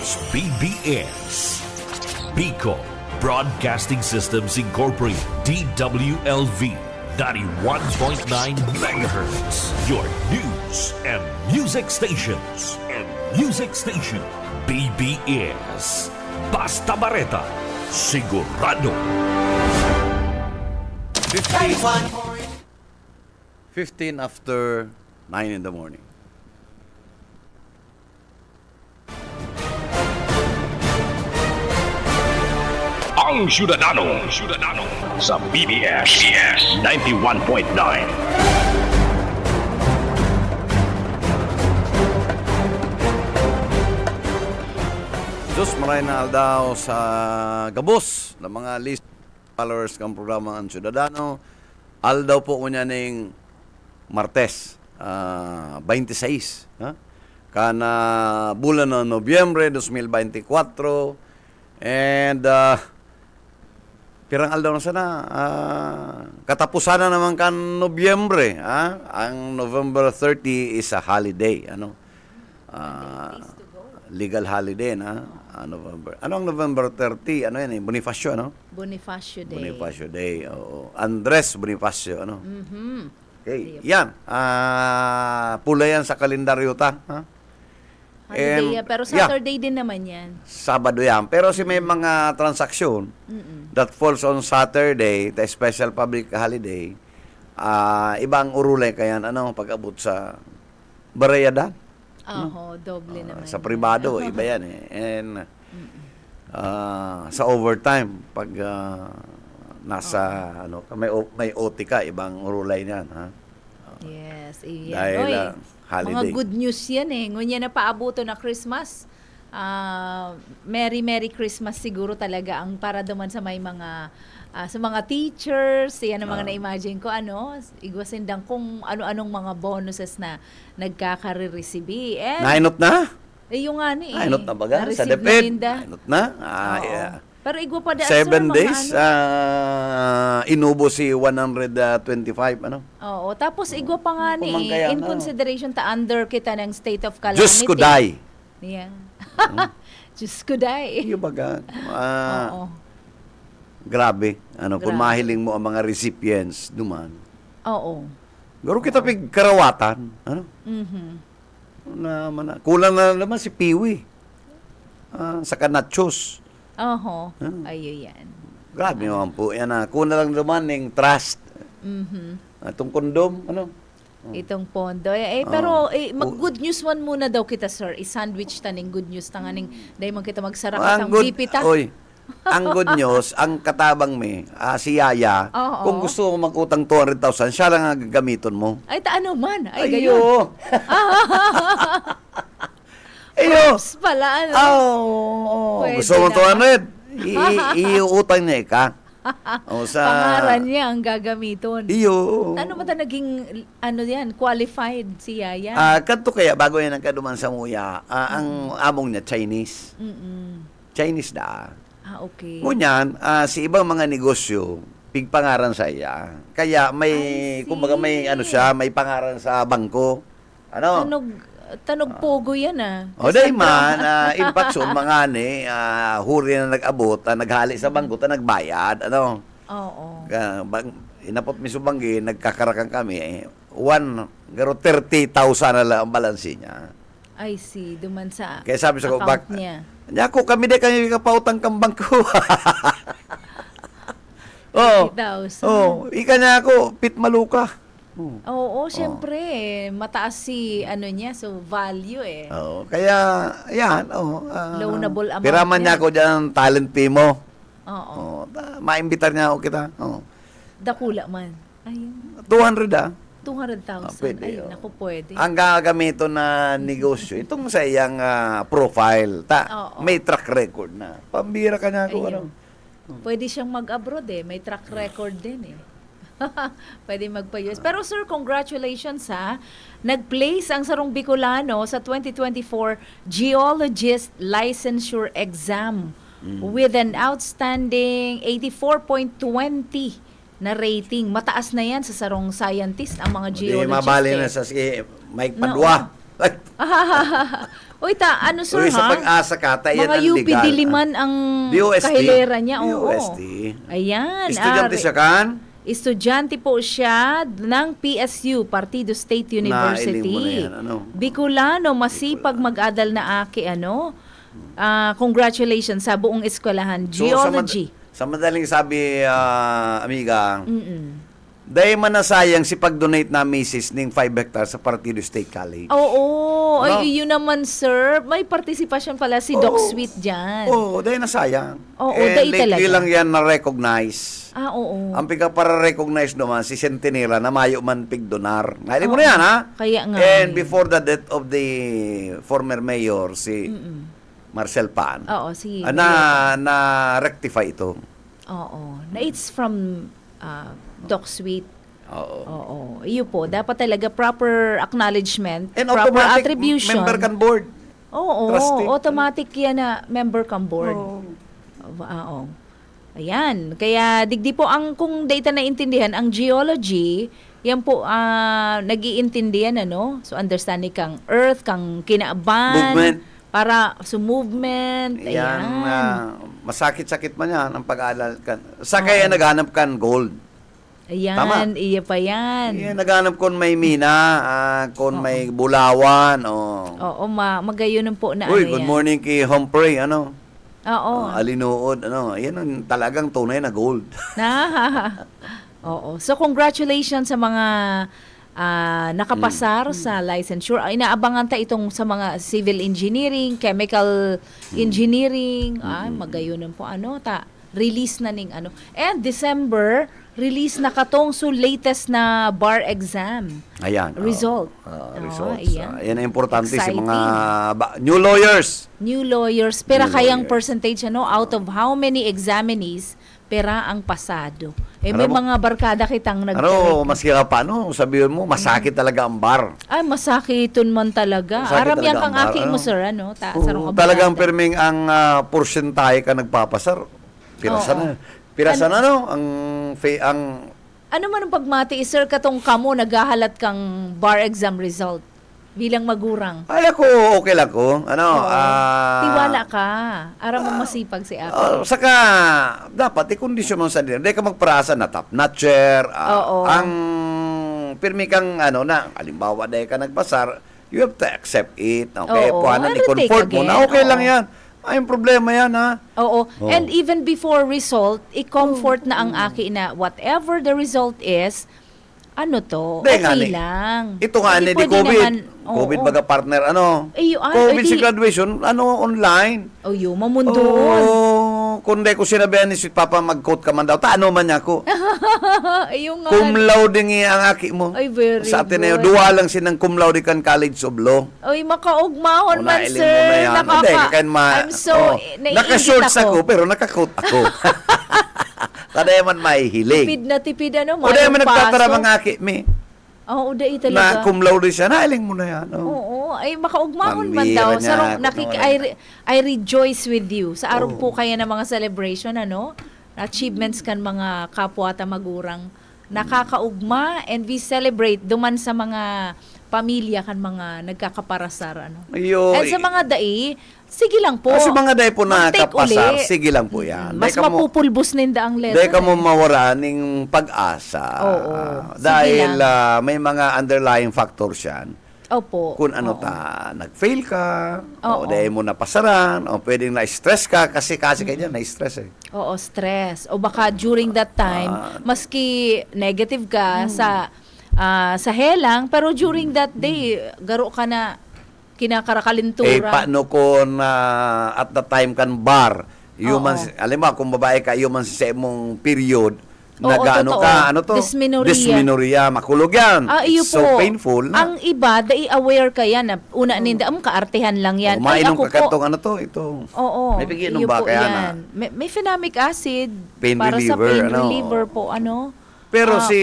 is BBS. Bicol Broadcasting Systems Incorporated, DWLV, 91.9 megahertz. Your news and music stations. BBS. Basta Bareta. Sigurado. 15 after 9 in the morning. Ang Ciudadano sa BBS 91.9. Diyos, maraming na aldaw sa gabos ng mga list followers ng programa Ang Ciudadano. Aldaw po ko niya ng Martes, 26. Kana bulan ng Nobyembre 2024. And pirang aldaw na sana, katapusan na naman kan Nobyembre. Ang November 30 is a holiday. Legal holiday na. November. Ano ang November 30? Ano yan? Bonifacio, ano? Bonifacio Day. Bonifacio Day. Oo. Andres Bonifacio, ano? Mm-hmm. Okay. Yan. Pula yan sa kalendaryo ta. Holiday, pero Saturday din naman yan. Sabado yan. Pero si may mga transaksyon that falls on Saturday, the special public holiday, ibang urulay kayan, pag-abot sa Barayadan. Doble naman. Sa pribado, iba yan eh. And sa overtime, pag nasa, may OT ka, ibang urulay niyan. Yes. Dahil holiday. Mga good news yan eh. Ngunya na paabuto na Christmas. Merry Christmas siguro talaga ang para duman sa may mga sa mga teachers, yan ang mga na-imagine ko, igwasindang kung ano-anong mga bonuses na nagkakariresibi. Nainot na? Yung nga ni. Nainot na baga? Sa DepEd? Nainot na? Yeah. Pero igwa pa daan, 7 days, inubo si 125, Oo, tapos igwa pa nga ni, in consideration ta under kita ng state of calamity. Diyos ko day. Yeah. Diyos ko day. Yung baga, grabe. Kung mahiling mo ang mga recipients, duman. Oo. Garo kita pigkarawatan. Kulang na naman si Piwi. Sa kanachos. Ayo yan. Grabe naman po. Yan kuna lang naman ng trust. Itong kondom, Itong pondo. Pero mag-good news one muna daw kita, sir. I-sandwich taning good news tanganing dahil man kita magsara ka sang bipita. Ang good news, ang katabang si Yaya, kung gusto mo mag-utang 200,000, siya lang ang gagamiton mo. Ay, taano man. Ay, gayon. Props pala, Gusto mo 200? Iutang niya ka. Pangaran niya ang gagamiton. Iyo. Ano ba naging, qualified si Yaya? Kanto kaya, bago yan ang kaduman sa muya, ang among niya, Chinese. Chinese na. Okay. Ngunyan, si ibang mga negosyo, pigpangaran sa iya. Kaya may, kumbaga may, may pangaran sa bangko. Tanog pogo yan Dahil man, in fact, mga huri na nag-abot, naghali sa bangko, nagbayad, Oo. Inapot mi subanggi, nagkakarakan kami, 30,000 na lang ang balansi niya. I see, duman sa kaya sabi sa account niya. Ako, kami de kami kapautang kang bangko. Ika niya ako, pit maluka. Oo, syempre, mataas si so value kaya, yan, loanable amount. Piraman niya ako dyan, talent fee mo. Maimbitar niya ako kita. Dakula man. Ayun. 200 200,000. Pwede, Ay, naku, pwede. Ang gagamito na negosyo, itong sa iyang profile, may track record na. Pambira ka na ako, Pwede siyang mag-abroad may track record din Pwede magpa-US. Pero sir, congratulations Nag-place ang Sarong Bicolano sa 2024 Geologist Licensure Exam with an outstanding 84.20 na rating. Mataas na yan sa sarong scientist, ang mga geologist. Hindi mabali na sa Mike Padua. Uy, ano sir Uy, sa ha? Pag-asa ka, yan Mga ang UP legal. Diliman ang DOST. kahilera niya. Oo. DOST. Ayan. Estudyante siya kan? Estudyante po siya ng PSU, Partido State University. Nailing mo na yan, ano? Bicolano, masipag mag-adal na aki, ano? Congratulations sa buong eskwelahan. Geology. Sa madaling sabi, amiga, Mm-mm. dahil manasayang si pag-donate na misis ng 5 hectares sa Partido State College. Oo. Ano? Ay, yun naman, sir. May participation pala si Doc Sweet dyan. Oo, dahil nasayang. Oo, dahil talaga. Lately lang yan na-recognize. Oo. Ang piga para recognize naman si Centinela na mayo man pigdonar. Nailing mo na yan, ha? Kaya nga. And before the death of the former mayor, si Marcel Pan, Oo, si... na-rectify ito. Oo. Na it's from Doc Sweet. Oo. Oo. Iyo po. Dapat talaga proper acknowledgement, And proper automatic attribution. member kan board. Oo. Trustee. Automatic yan na member kan board. Oo. Ayan. Kaya digdi po ang kung data na intindihan, ang geology, yan po nag-iintindihan, ano? So understanding kang earth, kang kinaaban. Movement. Para sa movement. Yan, Ayan. masakit-sakit man yan ang pag-aalala kan. Sa kaya naghanap kan gold. Ayan. Tama. Iya pa yan. Yan, naghanap kon may mina, kon may bulawan, Oo, magayon po na Uy, ano good yan. morning kay Humphrey, ano? Oo. Alinuod, ano? Yan ang talagang tunay na gold. Oo. So, congratulations sa mga nakapasar sa licensure. Inaabangan ta itong sa mga civil engineering, chemical engineering. Magayon po ano, release na ning ano. And December, release na katong so latest na bar exam. Ayan. Result. Results. Ayan. Yan ang importante sa Exciting. mga new lawyers. New lawyers. Pera New kayang lawyers. percentage, ano, out of how many examinees, pera ang pasado. May Ano mo? mga barkada kitang Ano, maski ka pa, ano, sabihin mo, masakit talaga ang bar. Ay, masakiton man talaga. Masakit Aram yan talaga kang ang bar, aki ano? mo, sir, ano? Sarong abogado. Talagang perming ang porsyentahe ka nagpapasar. Pirasa Oo. na. Pirasa na, no? Ang Ano man ang pagmati, sir, katong kamo, naghahalat kang bar exam result bilang magurang. ay ako, okay lang ko. Ano, Oo. Tiwala ka. Aram mo masipag si ako. saka, dapat, i-kondisyon mo sa dinero. Hindi ka magparasa na top-notcher. Oo. Ang pirmi kang, ano na, halimbawa, dahil ka nagpasar, you have to accept it. Okay, Oo. puhanan, And i-comfort retake mo na. again. Okay Oo. lang yan. Ay, yung problema yan, ha? Oo. Oh. And even before result, i-comfort na ang aki na whatever the result is, ano to, Hindi nga okay ni- lang. Ito nga, Hindi di pwede COVID. naman- COVID oo. baga partner, ano? COVID si di- graduation, ano, online. Oh, yung mamundon. Kundi ko sinabihan ni Sweet Papa, mag-quote ka man daw. Ano man niya ko. Yung Cum laude nga ang aki mo. Ay, very Sa Ateneo, good. duwa lang sinang cum laude kan College of Law. Ay, makaugmahon O, man, nailing sir. mo na yan. Hindi, kakain I'm so, naiingit naka-shorts ako. ako, pero naka-coat ako. Kada man mahihiling. Tipid na tipid, ano, O dahil man mayroong nagtatara paso. mga aki, me. Oo, dahil Na talaga. cum laude siya, nailing mo na yan. Oh. Oo, ay makaugmahon man Pambira daw. niya, Sarong, kung ano I rejoice with you. Sa araw Oo. po kaya ng mga celebration, ano? Achievements kan mga kapwa ta magurang. Nakakaugma and we celebrate duman sa mga pamilya kan mga nagkakaparasar, ano? Ayo, And sa mga dai, sige lang po. Sa mga day po Mag-take nakakapasar, uli. sige lang po yan. Mas Dahil ka mo- mapupulbos ninda ang letter. Dahil ka mo eh. mawaraning pag-asa. Oo. Sige Dahil lang. may mga underlying factors yan. Opo. Kung ano Oo. nag-fail ka, o Oo. dahil mo napasaran, o pwedeng na-stress ka, kasi kayo dyan, na-stress eh. Oo, stress. O baka during that time, maski negative ka sa helang, pero during that day, garo ka na kinakarakalintura. Eh, paano kung at the time kan bar, human, Oo. alam mo, kung babae ka, human sa imong period, Oo, nag-ano totoo. ka, ano to? Dysmenorrhea. Dysmenorrhea, makulog yan. Iyo It's so po. painful. Na. Ang iba, dai aware ka yan. Una ninda, kaartehan lang yan. Ay, Umainom ako ka po. katong ano to, ito. Oo. May piginom iyo ba po kaya yan. May phenomic acid Pain para sa reliever, pain ano? reliever po. Ano? Pero si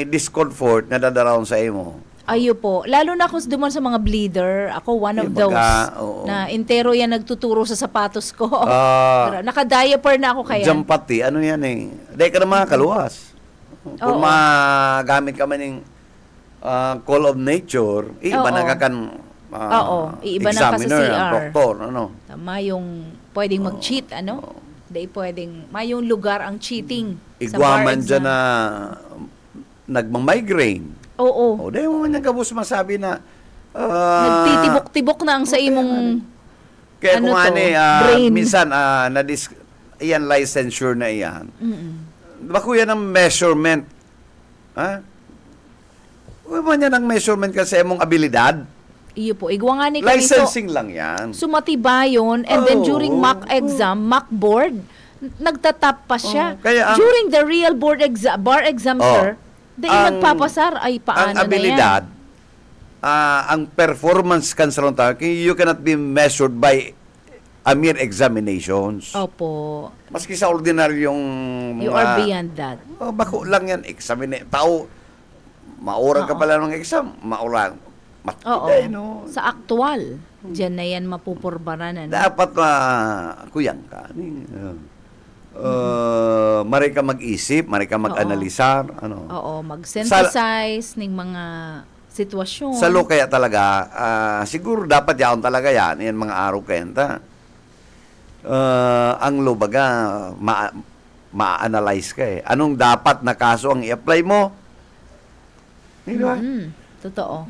discomfort, nadadaraon sa imo. Ayo po. Lalo na kung duman sa mga bleeder, ako one of Yung those oo. na entero yan nagtuturo sa sapatos ko. Ah, Pero naka-diaper na ako kaya. Jampati, ano yan eh. Dahil ka na makakaluwas. Kung Oo. magamit ka man ng call of nature, iba Oo. na kan Oo, iiba na ka sa examiner, CR. doktor, ano. Tama yung pwedeng mag-cheat, ano? Di pwedeng, may yung lugar ang cheating sa bar Igwaman dyan exam. na nagmamigraine. Oo. O, dahil mo man yung kabus masabi na Nagtitibok-tibok na ang sa imong kaya ano kung to, brain. minsan, iyan licensure na iyan. Bako yan ang measurement. Ha? Huwag man yan ang measurement kasi imong abilidad. iyo po, igwa nga ni kami Licensing lang yan. sumatibayon and then during mock exam, mock board, nagtatap pa siya. Kaya ang- during the real board exam, bar exam, sir, dahil nagpapasar, ay paano ang na abilidad, yan? ang performance kan sa you cannot be measured by a mere examinations. Opo. Maski sa ordinaryong You are beyond that. bako lang yan, tao, maurang ka pala ng exam, maurang. Oo. Matibay, no? Sa aktual, diyan na yan mapupurbaran. Dapat kuyang ka. Mari ka mag-isip, mari ka mag-analisar. Ano. Oo, mag-synthesize ng mga sitwasyon. Sa lo kaya talaga, siguro dapat yaon talaga yan mga araw kenta. Ang lo baga, ma-analyze ka eh. Anong dapat na kaso ang i-apply mo? Di ba? Totoo.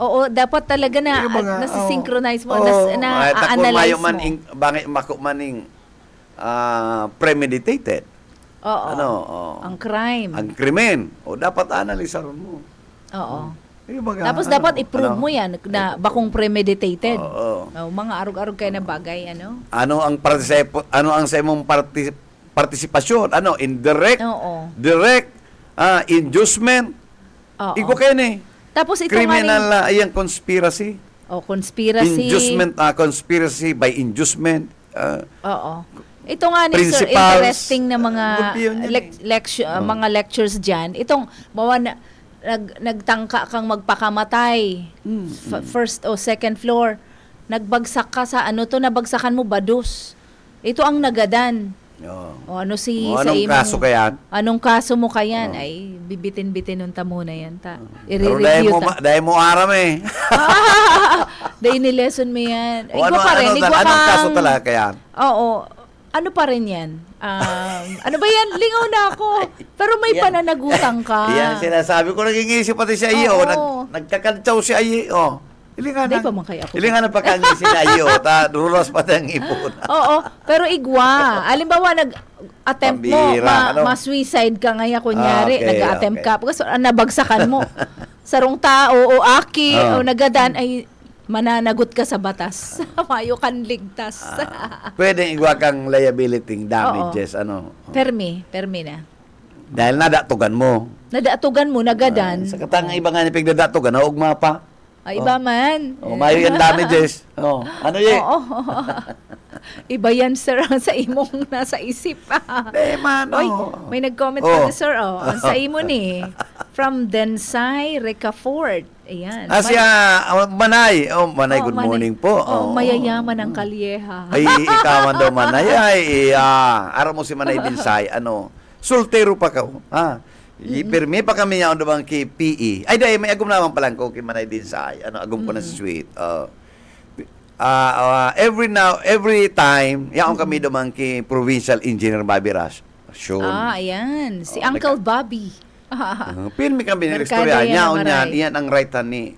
Oo, dapat talaga na nasisynchronize mo, na-analyze mo. Bangit mako maning premeditated. Oo. Ang crime. Ang krimen. O dapat analisar mo. Oo. Baga, Tapos dapat i-prove mo yan na bakong premeditated. Oo. Mga arog-arog kayo na bagay, ano? Ano ang sa imong partisipasyon? Indirect, Oo. direct, inducement. Oo. Iko kayo ni. Tapos ito Criminal na iyang conspiracy. Conspiracy. Inducement, conspiracy by inducement. Oo. Ito nga ni sir, Principals. interesting na mga Good yun yan mga lectures diyan. Itong bawa na nagtangka kang magpakamatay. First o second floor. Nagbagsak ka sa nabagsakan mo badus. Ito ang nagadan. O ano sa anong imong kaso kayan? Anong kaso mo kayan? Ay bibitin-bitin unta muna yan ta. Pero I-review ta. dahil mo aram eh. Dahil ni-lesson mo yan. Anong kaso talaga kayan? Oo. Ano pa rin yan? Ano ba yan? Lingaw na ako. Pero may pananagutang ka. Yan, sinasabi ko, nag-iisip pati si Ayi, nagkakantsaw si Ayi, Hindi pa man kayo ako. Ilingan na pagkangisi na Ayi, durulas pati ang ipon. Oo, pero igwa. Alimbawa, nag-attempt mo, ma-suicide ka ngayon, kunyari, nag-attempt ka. Kasi nabagsakan mo. Sarong tao o aki o nagadan ay mananagot ka sa batas. Mayo kan ligtas. Pwedeng igwa kang liability damages, Permi na. Dahil nadatugan mo. Nadatugan mo, nagadan. Sa katang iba nga ni pigdadatugan, ugma pa. Ay, iba man. Mayo yung damages. Ano yun? Oo. Iba yan, sir, sa imong nasa isip. Oy, may nag-comment pa sir, sa imo ni. From Densay, Recafort. Ayan. Manay. Manay, good morning po. Mayayaman ang kalyeha. Ay, ikaman daw Manay. Araw mo si Manay Dinsay. Soltero pa ka. Permi pa kami niya bang kay PE. Ay, dahil may agum naman palang ko kay Manay Dinsay. Agum ko na si Sweet. Every time, yaon kami duman kay Provincial Engineer Bobby Rush. Sure. Ayan. Si Uncle Bobby. Pirmi kami ni Restorya. Yan ang right hand ni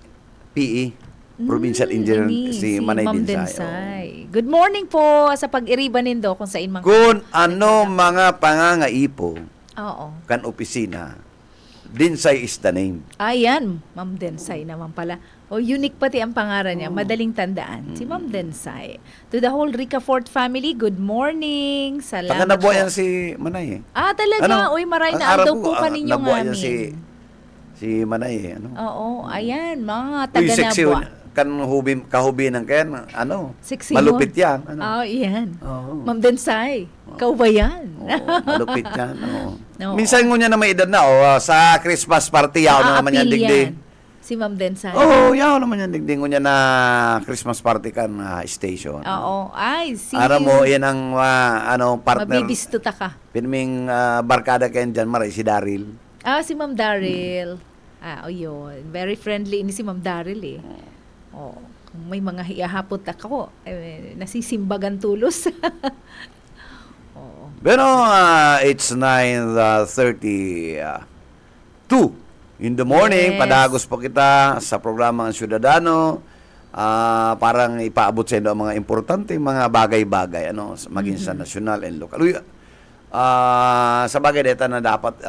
PE. Provincial Engineer si Manay Dinsay. Good morning po sa pag-iriba nindo kung sa inmang. Kung ano mga pangangaipo kan opisina, Dinsay is the name. Ayan, Ma'am Densay naman pala. Unique pati ang pangalan niya. Madaling tandaan. Si Ma'am Densay. To the whole Ricafort family, good morning. Salamat po. Nabuhayan si Manay talaga? Uy, maray na daw po kaninyong amin. Si Manay Oo, ayan. Mga Uy, sexy taga-Nabua. kahubi ng ken, Sexy malupit yan. Yan. Ma'am Densay, kau ba yan? Malupit yan. Minsan ngunyan na may edad na, sa Christmas party, yaw na naman yan digdig. Si Ma'am Densay. Yaw naman yan digdig ngunyan na Christmas party kan station. Ara mo, yan ang partner. Mabibistuta ka. Pinming barkada kayan dyan, maray si Daryl. Si Ma'am Daryl. Yun. Very friendly ini si Ma'am Daryl eh. Oh, kung may mga hiyahapot ako, nasisimbagan tulos. Oo. Pero it's 9:32 in the morning. Yes. Padagos po kita sa programa ang Ciudadano. Parang ipaabot sa inyo ang mga importante, mga bagay-bagay, maging sa national and local. Sa bagay dito na dapat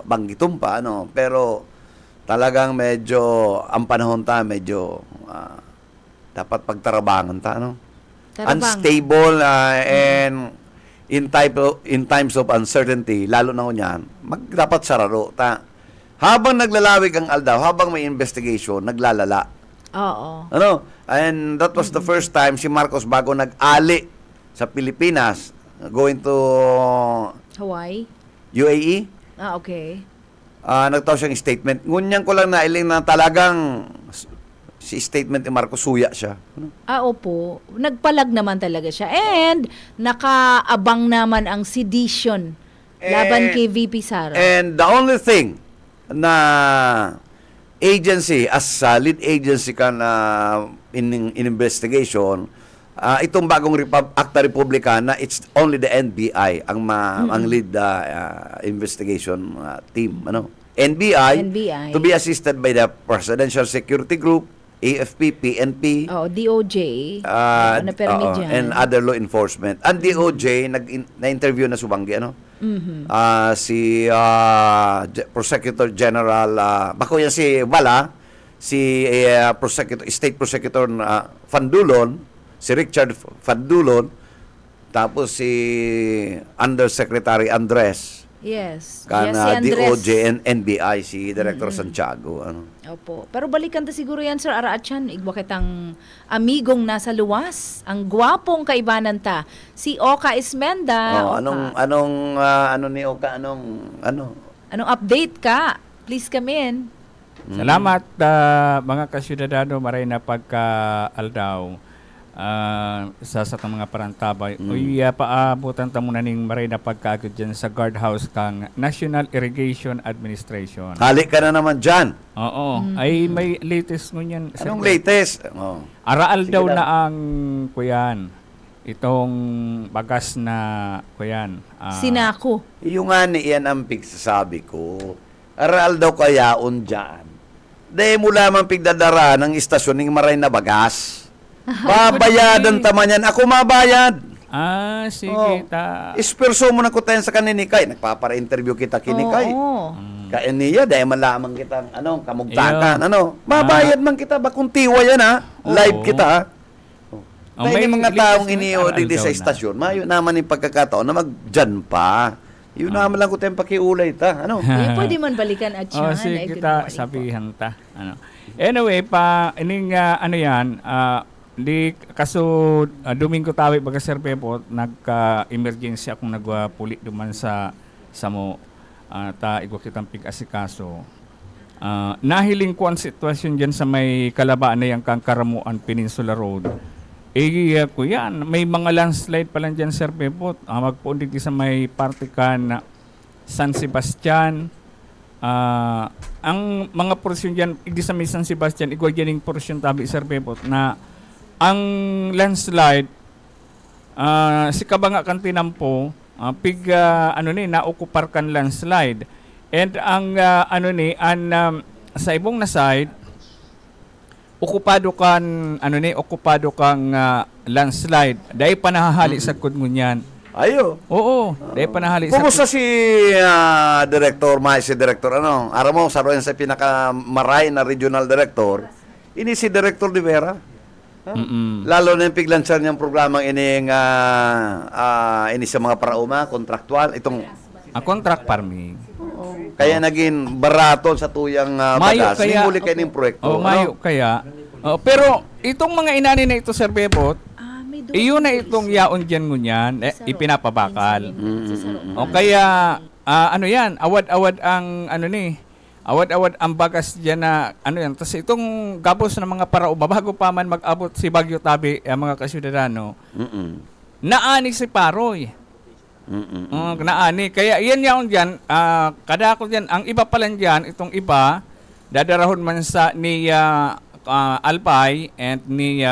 banggiton pa, pero talagang medyo, ang panahon medyo dapat pagtarabangan Tarabang. Unstable and in times of uncertainty, lalo na kunyan, dapat sararo habang naglalawig ang aldaw, habang may investigation, naglalala. Oo. And that was the first time si Marcos bago nag-ali sa Pilipinas, going to Hawaii? UAE. Okay. Nagtaw siyang statement. Ngunyan ko lang nailing na talagang si statement ni Marcos suya siya. Opo. Nagpalag naman talaga siya. And nakaabang naman ang sedition laban kay VP Sara. And the only thing na agency, as lead agency ka na in investigation, itong bagong Acta Republicana, it's only the NBI ang lead investigation team. NBI, to be assisted by the Presidential Security Group, AFP, PNP, DOJ, and other law enforcement. Ang DOJ, na-interview na subanggi, si Prosecutor General, bako yan si Wala, si State Prosecutor Fandulon, si Richard Fandulon, tapos si Undersecretary Andres. Yes. Si Andres. DOJ and NBI, si Director Santiago. Opo. Pero balikan ta siguro yan, Sir Araachan. Igwa kitang amigong nasa luwas. Ang gwapong kaibanan ta. Si Oka Ismenda. Ano ni Oka? Anong update ka? Please come in. Salamat mga kasyudadano, maray na pagka-aldaw sa mga parantabay. Paabutan ta muna ning maray na pagkaagod dyan sa guardhouse kang National Irrigation Administration. Halik ka na naman dyan. Oo. Ay may latest mo yan. Anong latest? Araal daw na ang kuyan. Itong bagas na kuyan. Sinako. Yung nga ni Ian ang pigsasabi ko. Araal daw kayaon dyan. Dahil mula man pigdadara ng istasyon ng maray na bagas. Babayadan taman yan. Ako mabayad. Sige. Isperso mo na ko tayo sa kaninikay. Nagpapara-interview kita kinikay. Kaya niya, dahil malamang kita, kamugtakan. Mabayad man kita. Bakong tiwa yan, Live kita, Dahil yung mga taong iniyo dito sa istasyon, mayo naman yung pagkakataon na mag-dyan pa. Yun naman lang ko tayong pakiulay ta. Pwede man balikan at siya. Sige kita, sabihan ta. Anyway, ining yan, di kaso Domingo tawi baga Sir Pepo, nagka-emergency akong nagpuli duman sa mo igwa kitang pig-asikaso. Nahiling ko ang sitwasyon dyan sa may kalabaan na yung Karamuan Peninsula Road. Ko yan, may mga landslide pa lang dyan Sir Pepo. Magpundig sa may partikan San Sebastian. Ang mga porsyon dyan, hindi sa may San Sebastian, igwa dyan yung porsyon tabi Sir Pepo na ang landslide, si Kabanga kan tinampo, naokupar kan landslide. And ang sa ibong na side, okupado kang landslide. Dahil panahahali sa kudngunyan. Ayo. Oo, dahil panahahali sa kumusta si Director, aram mo, saroyan sa pinakamaray na regional director, ini si Director de Vera. Lalo na yung piglansar niyang programang ini sa mga parauma, kontraktual, itong contract farming. Kaya naging barato sa tuyang bagas. Huli kayo ng proyekto. Mayo kaya. Pero itong mga inani na ito, Sir Bebot, iyon na itong yaon dyan ngunyan, ipinapabakal. Kaya, yan, awad-awad ang, awad-awad ang bagas dyan na, Tapos itong gabos ng mga parauma, bago pa man mag-abot si Bagyo Tabi, mga kasyudadano, naani si Paroy. Naani. Kaya iyan yaon dyan, kada ako dyan, ang iba pala dyan, itong iba, dadarahon man sa ni Albay and ni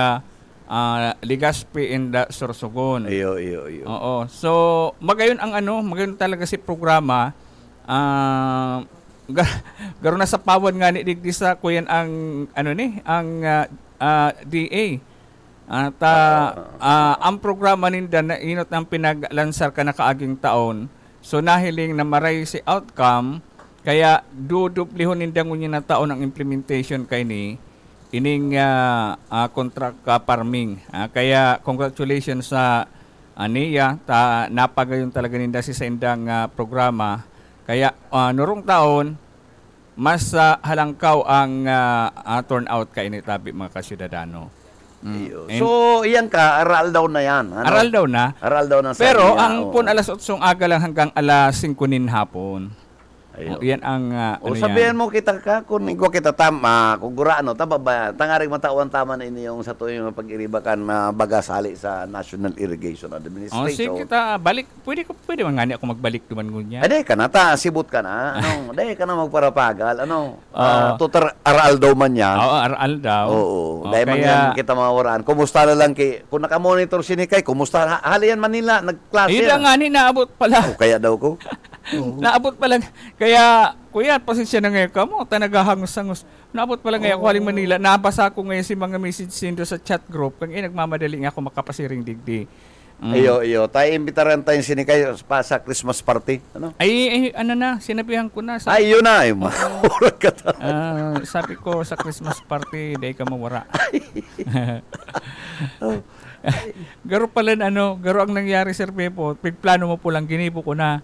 Legazpi and Sorsogon. Iyo. Oo. So, magayon talaga si programa. Garo na sa pawan nga ni digdi sa kuyan ang DA. At ang programa ninda na inot ng pinaglansar ka na kaaging taon. So nahiling na maray si outcome kaya duduplihon ninda ngunyan na taon ang implementation kay ni ining contract farming. Kaya congratulations sa aniya napagayon talaga ninda si sa indang programa. Kaya nurong taon mas halangkaw ang turnout kay ni tabi mga kasyudadano. So, iyan ka, aral daw na yan. Ano? Aral daw na. Aral daw na. Pero ang pun alas 8 aga lang hanggang alas 5 nin hapon. Yan ang sabihan mo kita ka kung ikaw kita tama kung gurano tababa tangaring matauan tama na ini yung sa tuyong pag-iribakan na bagasali sa National Irrigation Administration. Sige kita balik pwede man ngani ako magbalik duman ngunya. Ade ka na ta sibut ka na ade ka na magparapagal tutor aral daw man yan. Aral daw. Oo. Dahil man yan kita mawaraan. Kumusta na lang kung naka-monitor sini kay kumusta halian Manila nagklase. Ida ngani naabot pala. Kaya daw ko. Naabot pa lang. Kaya, kuya, pasensya na ngayon ka mo. Tanagahangos-hangos. Naabot pa lang ngayon ako haling Manila. Nabasa ko ngayon si mga message sindo sa chat group. Kung nagmamadali nga ako makapasiring digdi. Iyo. Tayo imbitaran tayo sini kayo pa sa Christmas party. Ano? Ay, sinabihan ko na. Ay, yun na. Sabi ko sa Christmas party, dahil ka mawara. Garo pala, garo ang nangyari, Sir Pepo. Pigplano mo po lang, ginipo ko na.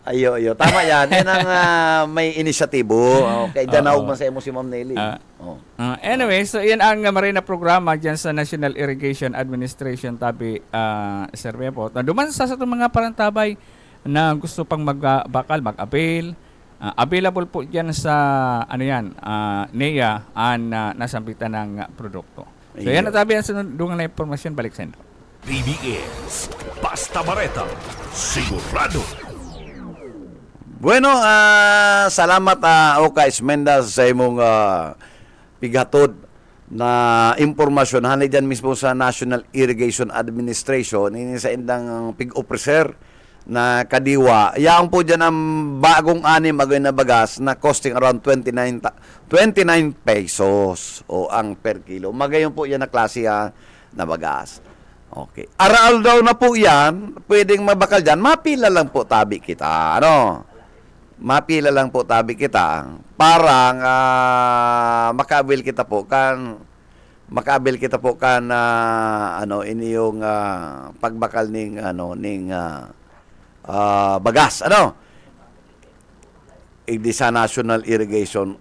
Ayo. Tama yan. Yan ang may inisyatibo. Okay, dyan ako man sa emo si Ma'am Nelly. Anyway, so yan ang marina programa dyan sa National Irrigation Administration tabi, Sir Pepo. Duman sa itong mga parantabay na gusto pang magbakal, mag-avail. Available po dyan sa NEA ang nasampitan ng produkto. So yan at tabi ang sunodungan na informasyon. Balik sa ito. PBS Basta Bareta Sigurado. Bueno, salamat Oka Ismendas sa imong pighatod na impormasyon hani dyan mismo sa National Irrigation Administration ini sa indang pig-officer na kadiwa. Yaong po dyan ang bagong anim na bagas na costing around 29 pesos o ang per kilo. Magayon po yan na klase na bagas. Okay. Aral daw na po yan, pwedeng mabakal dyan, mapila lang po tabi kita. Mapila lang po tabi kita parang makabil kita po kan iniyong pagbakal ning bagas idi sa National Irrigation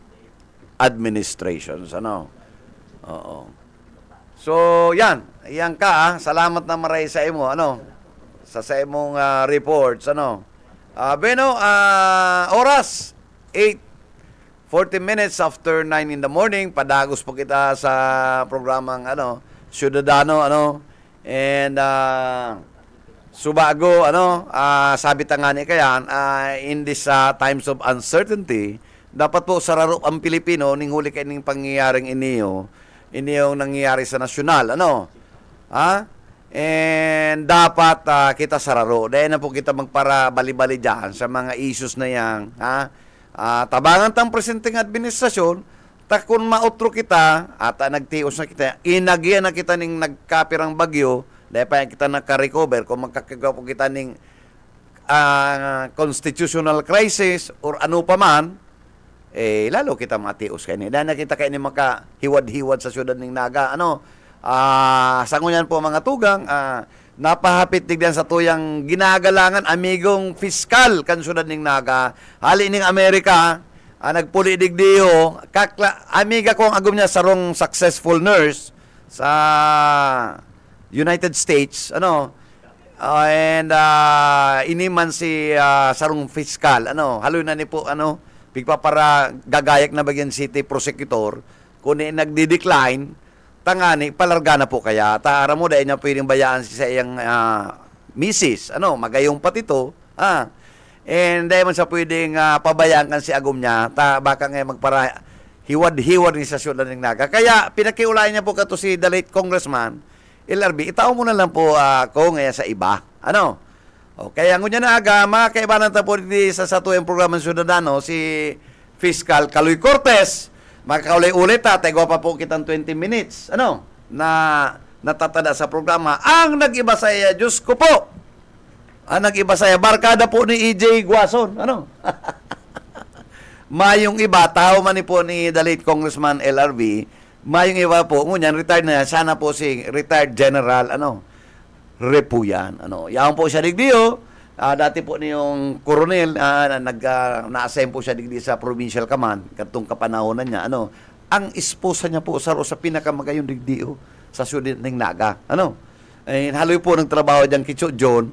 Administration oo. So yan ka salamat na maray sa imo sa imong reports oras 8:40 minutes after 9 in the morning. Padagos po kita sa programang Ciudadano and subago sabi tangani kayan in this times of uncertainty dapat po sararo ang Pilipino ning huli kay ning pangyayaring iniyong nangyayari sa nasyonal and dapat kita sararo. Dahil na po kita magpara bali-bali dyan sa mga issues na yan. Tabangan tang presenteng administrasyon, kung mautro kita, at nagtios na kita, inagyan na kita ning nagkapirang bagyo, dahil pa kita naka-recover, kung magkakagawa po kita ning constitutional crisis, or ano pa man, lalo kita matios kayo. Dahil na kita kayo makahiwad-hiwad sa syudad ning Naga. Sangunyan po mga tugang, napahapit tigdan sa tuyang ginagalangan amigong fiskal kan syudad ning Naga. Hali ning Amerika, nagpuli digdiyo, amiga ko ang agom niya sarong successful nurse sa United States, and iniman si sarong fiskal, haloy na ni po, pigpa para gagayak na bagyan city prosecutor, kung nagdi-decline, tangani, palarga na po kaya. Taara mo, dahil niya pwedeng bayaan sa iyang misis. Magayong patito. And dahil man sa pwedeng pabayaan kan si agom niya, baka nga magpara hiwad-hiwad ni sa syudad ng Naga. Kaya pinakiulayan niya po kato si the late Congressman LRB, itao mo na lang po ako ngayon sa iba. Ano? O, kaya ngunya na aga, makakaibanan ta po di sa tuyang programa ng Ciudadano, si Fiscal Kaloy Cortez, makakaulay ulit tegwa pa po kitang 20 minutes. Ano? Na natatada sa programa. Ang nag-iba sa iya, Diyos ko po, ang nag-iba sa iya, barkada po ni EJ Guason. Ano? Mayong iba, tao man ni po ni the late Congressman LRB, mayong iba po, ngunyan, retired na, sana po si retired general, Repuyan. Yan po siya digdiyo. Dati po niyong coronel, na-assign po siya digdi sa provincial command, katong kapanahonan niya, ang esposa niya po, sa pinakamagayong digdiyo, sa siyudad ng Naga. Haloy po ng trabaho diyang Kicho John,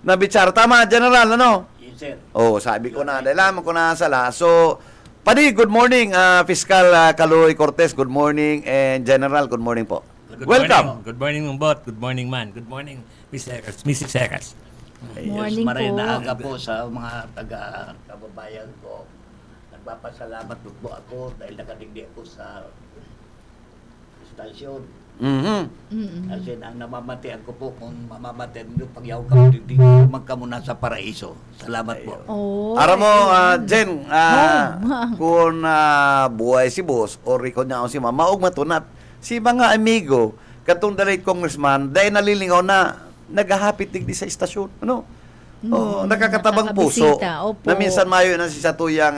na bitsara, tama, general, Yes, sir. sabi ko na, dahil lamang ko na sala. So, Padi, good morning, Fiscal Kaloy Cortez, good morning, and General, good morning po. Welcome. Morning. Good morning, Bot. Good morning, man. Good morning, Mrs. Seras. Morning Maray po. na aga po sa mga taga-kababayan ko. Nagpapasalamat po ako dahil nakadigdi ako sa istasyon. Kasi ang namamatian ko po, kung mamamatian nyo, pagyaw ka mo digdi, magka muna sa paraiso. Salamat po. Oh, Ara mo, Jen, kung buhay si boss o Rico niya o si mama, maugma to na si mga amigo, katong the late Congressman, dahil nalilingaw na naghahapit digdi sa istasyon. Nakakatabang puso. nakakabisita, opo. Na minsan mayo na si satuyang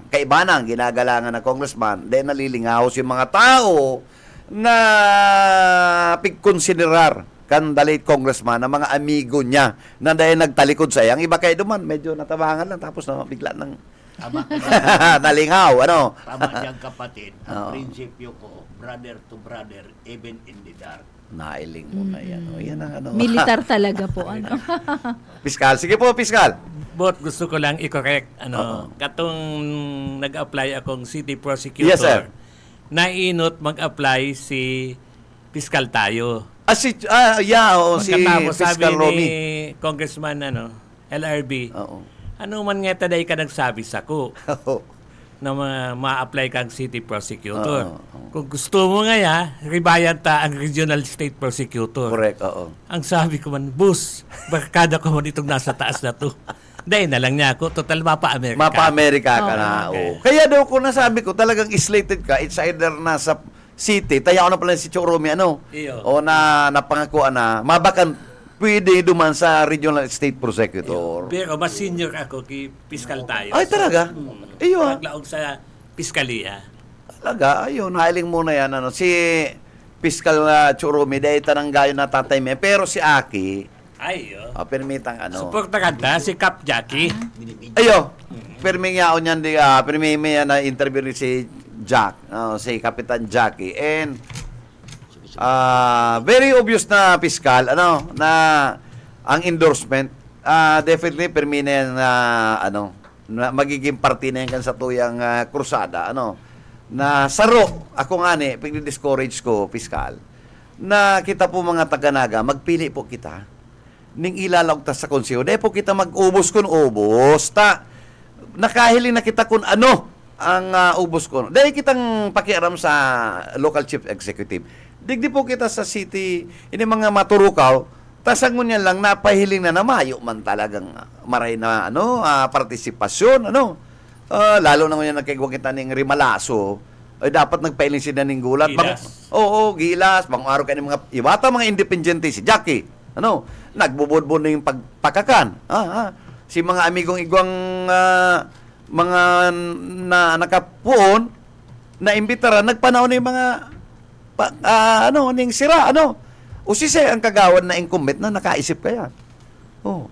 kaibanang ginagalangan ng congressman, dahil nalilingaw si mga tao na pigkonsiderar kan the late congressman na mga amigo niya na dahil nagtalikod sa iyang iba kayo duman, medyo natabangan lang tapos na bigla ng Tama. nalingaw, Tama diyang kapatid. Oo. Ang prinsipyo ko, brother to brother, even in the dark. Nailing mo na yan. Yan ang Militar talaga po. Piskal, sige po, Piskal. Bot, gusto ko lang i-correct. Katong nag-apply akong city prosecutor, Yes, sir. nainot mag-apply si Fiscal Tayo. Si Pagkatapos sabi Piskal ni Romy. Congressman LRB, Oo. ano man nga taday ka nagsabi sa ko na ma-apply kang city prosecutor. Oo. Kung gusto mo nga ribayan ta ang regional state prosecutor. Correct, oo. Ang sabi ko man, bus, barkada ko man itong nasa taas na to. Dahil na lang niya ako, total mapa-Amerika. Mapa-Amerika ka na. Okay. Oo. Kaya daw ko nasabi ko, talagang slated ka, it's either nasa city, tayo na pala si Choromi, Iyo. o napangakuan na, mabakan, pwede duman sa regional state prosecutor. Pero mas senior ako kay Fiscal Tayo. Ay, talaga? Iyo, Paglaog sa Piskalia. talaga, ayun, hiling muna yan, si Fiscal Choromi, dahil tanang gayon na tatay me, pero si Aki, Ay, permitang Suporta kanta si Cap Jackie. Ayo, permi nga on yan, permi may na interview ni si Jack, si Kapitan Jackie, and very obvious na piskal, na ang endorsement, definitely permi na yan na magiging party na yan kan sa tuyang krusada, na saro, ako nga pag-discourage ko, piskal, na kita po mga taga-Naga, magpili po kita, ning ilalawag ta sa konseho. Dahil po kita mag-ubos kun ubos. Nakahiling na kita kun ano ang ubos kun. Dahil kitang pakiaram sa local chief executive. Digdi po kita sa city, ini mga maturukaw, tasangon niya lang napahiling na namayo man talagang maray na partisipasyon, lalo na ngayon nagkigwa kita ning Rimalaso, ay dapat nagpailing sila ning gulat. Gilas. Gilas. Bang araw ka mga ibata mga independente si Jackie. Nagbubudbud na yung pagpakakan. Si mga amigong igwang mga nakapuon na imbitara, nagpanahon na yung mga ning sira, Usise ang kagawad na incumbent na nakaisip kaya. Ang